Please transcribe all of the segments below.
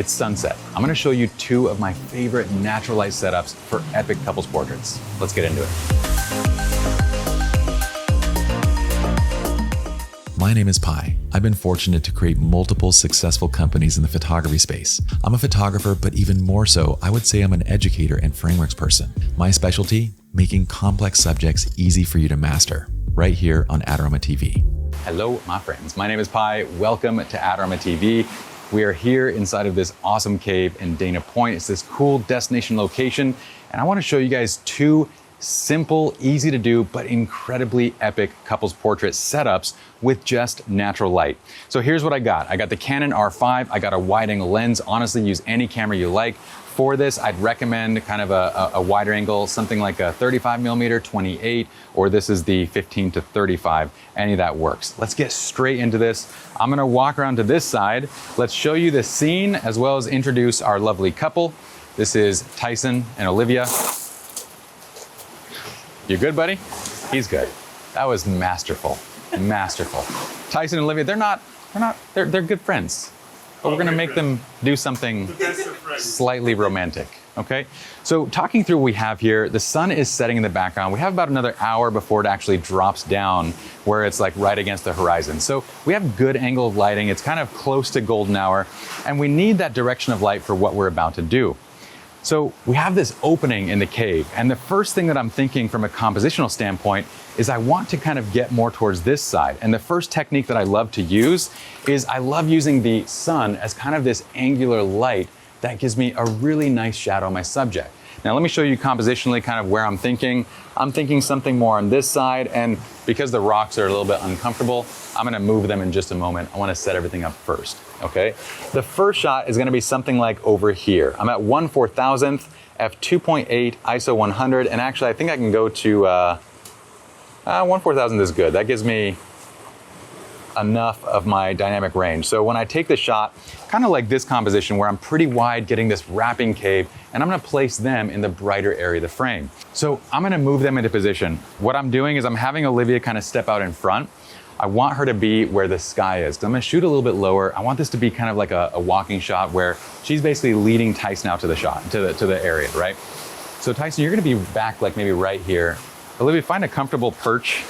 it's sunset. I'm gonna show you two of my favorite natural light setups for epic couples portraits. Let's get into it. My name is Pi. I've been fortunate to create multiple successful companies in the photography space. I'm a photographer, but even more so, I would say I'm an educator and frameworks person. My specialty, making complex subjects easy for you to master, right here on Adorama TV. Hello, my friends. My name is Pi. Welcome to Adorama TV. We are here inside of this awesome cave in Dana Point. It's this cool destination location, and I want to show you guys two simple, easy to do, but incredibly epic couples portrait setups with just natural light. So here's what I got. I got the Canon R5. I got a wide angle lens. Honestly, use any camera you like. For this, I'd recommend kind of a wider angle, something like a 35mm 28, or this is the 15 to 35. Any of that works. Let's get straight into this. I'm gonna walk around to this side. Let's show you the scene as well as introduce our lovely couple. This is Tyson and Olivia. You good, buddy? He's good. That was masterful, masterful. Tyson and Olivia, they're good friends, but we're gonna make them do something slightly romantic, okay? So talking through what we have here, the sun is setting in the background. We have about another hour before it actually drops down where it's like right against the horizon. So we have good angle of lighting. It's kind of close to golden hour, and we need that direction of light for what we're about to do. So we have this opening in the cave, and the first thing that I'm thinking from a compositional standpoint is I want to kind of get more towards this side. And the first technique that I love to use is I love using the sun as kind of this angular light that gives me a really nice shadow on my subject. Now let me show you compositionally kind of where I'm thinking. I'm thinking something more on this side, and because the rocks are a little bit uncomfortable, I'm gonna move them in just a moment. I wanna set everything up first, okay? The first shot is gonna be something like over here. I'm at 1/4000th, f2.8, ISO 100, and actually I think I can go to 1/4000 is good. That gives me enough of my dynamic range. So when I take the shot, kind of like this composition where I'm pretty wide getting this wrapping cave, and I'm gonna place them in the brighter area of the frame. So I'm gonna move them into position. What I'm doing is I'm having Olivia kind of step out in front. I want her to be where the sky is. I'm gonna shoot a little bit lower. I want this to be kind of like a walking shot where she's basically leading Tyson out to the shot, to the area, right? So Tyson, you're gonna be back like maybe right here. Olivia, find a comfortable perch.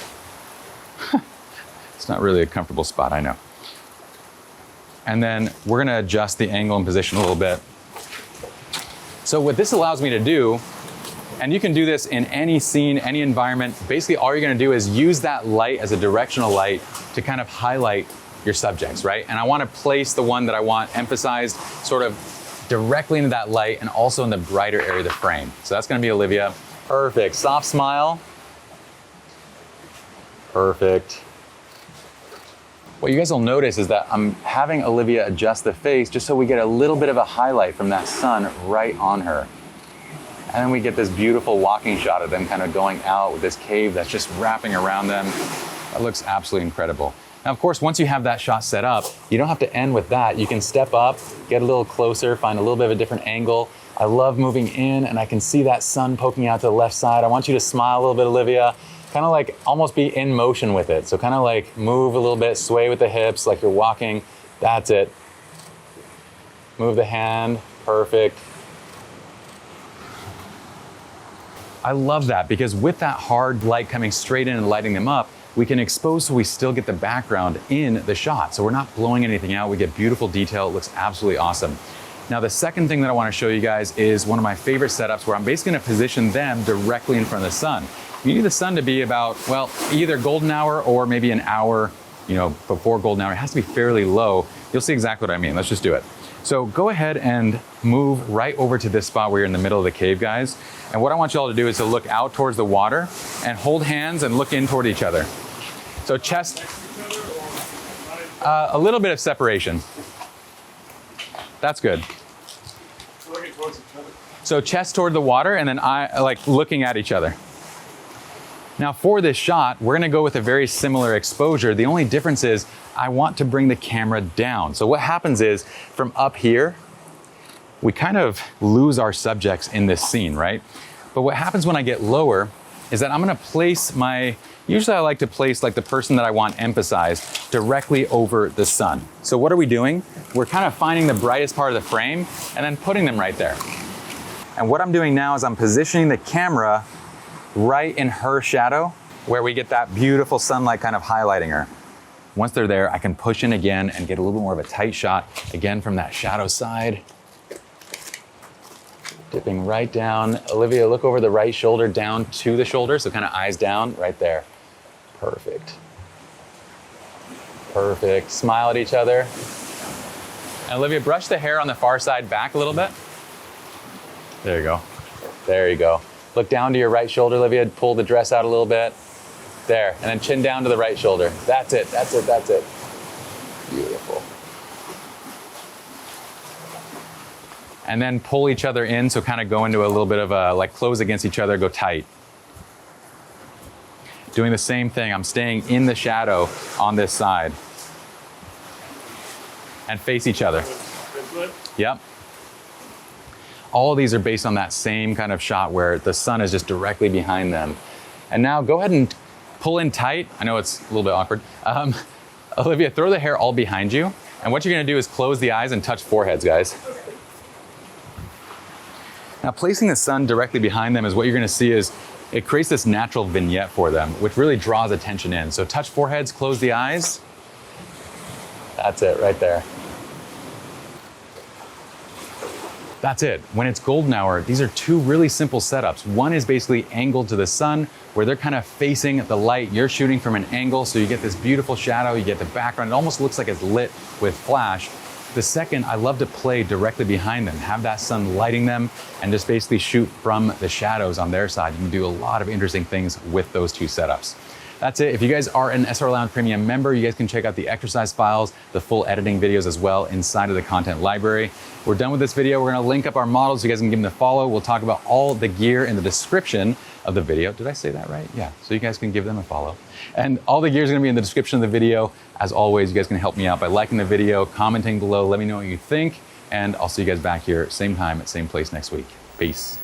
It's not really a comfortable spot, I know. And then we're gonna adjust the angle and position a little bit. So what this allows me to do, and you can do this in any scene, any environment, basically all you're gonna do is use that light as a directional light to kind of highlight your subjects, right? And I wanna place the one that I want emphasized sort of directly into that light and also in the brighter area of the frame. So that's gonna be Olivia. Perfect, soft smile. Perfect. What you guys will notice is that I'm having Olivia adjust the face just so we get a little bit of a highlight from that sun right on her. And then we get this beautiful walking shot of them kind of going out with this cave that's just wrapping around them. That looks absolutely incredible. Now, of course, once you have that shot set up, you don't have to end with that. You can step up, get a little closer, find a little bit of a different angle. I love moving in, and I can see that sun poking out to the left side. I want you to smile a little bit, Olivia. Kind of like almost be in motion with it. So kind of like move a little bit, sway with the hips like you're walking. That's it. Move the hand, perfect. I love that because with that hard light coming straight in and lighting them up, we can expose so we still get the background in the shot. So we're not blowing anything out. We get beautiful detail. It looks absolutely awesome. Now, the second thing that I want to show you guys is one of my favorite setups where I'm basically going to position them directly in front of the sun. You need the sun to be about, well, either golden hour or maybe an hour, before golden hour. It has to be fairly low. You'll see exactly what I mean. Let's just do it. So go ahead and move right over to this spot where you're in the middle of the cave, guys. And what I want you all to do is to look out towards the water and hold hands and look in toward each other. So chest, a little bit of separation. That's good. So chest toward the water and then like looking at each other. Now for this shot, we're gonna go with a very similar exposure. The only difference is I want to bring the camera down. So what happens is from up here, we kind of lose our subjects in this scene, right? But what happens when I get lower is that I'm gonna place usually I like to place like the person that I want emphasized directly over the sun. So what are we doing? We're kind of finding the brightest part of the frame and then putting them right there. And what I'm doing now is I'm positioning the camera right in her shadow where we get that beautiful sunlight kind of highlighting her. Once they're there, I can push in again and get a little bit more of a tight shot, again from that shadow side. Dipping right down. Olivia, look over the right shoulder down to the shoulder, so kind of eyes down, right there. Perfect. Perfect. Smile at each other. And Olivia, brush the hair on the far side back a little bit. There you go. There you go. Look down to your right shoulder, Olivia. Pull the dress out a little bit. There, and then chin down to the right shoulder. That's it, that's it, that's it. Beautiful. And then pull each other in, so kind of go into a little bit of a, like close against each other, go tight. Doing the same thing, I'm staying in the shadow on this side. And face each other. Yep. All of these are based on that same kind of shot where the sun is just directly behind them. And now go ahead and pull in tight. I know it's a little bit awkward. Olivia, throw the hair all behind you. And what you're gonna do is close the eyes and touch foreheads, guys. Now placing the sun directly behind them is what you're gonna see is it creates this natural vignette for them, which really draws attention in. So touch foreheads, close the eyes. That's it right there. That's it. When it's golden hour, these are two really simple setups. One is basically angled to the sun, where they're kind of facing the light. You're shooting from an angle, so you get this beautiful shadow, you get the background. It almost looks like it's lit with flash. The second, I love to play directly behind them, have that sun lighting them, and just basically shoot from the shadows on their side. You can do a lot of interesting things with those two setups. That's it. If you guys are an SLR Lounge Premium member, you guys can check out the exercise files, the full editing videos as well inside of the content library. We're done with this video. We're gonna link up our models so you guys can give them a follow. We'll talk about all the gear in the description of the video. Did I say that right? Yeah, so you guys can give them a follow. And all the gear is gonna be in the description of the video. As always, you guys can help me out by liking the video, commenting below, let me know what you think, and I'll see you guys back here, same time, at same place next week. Peace.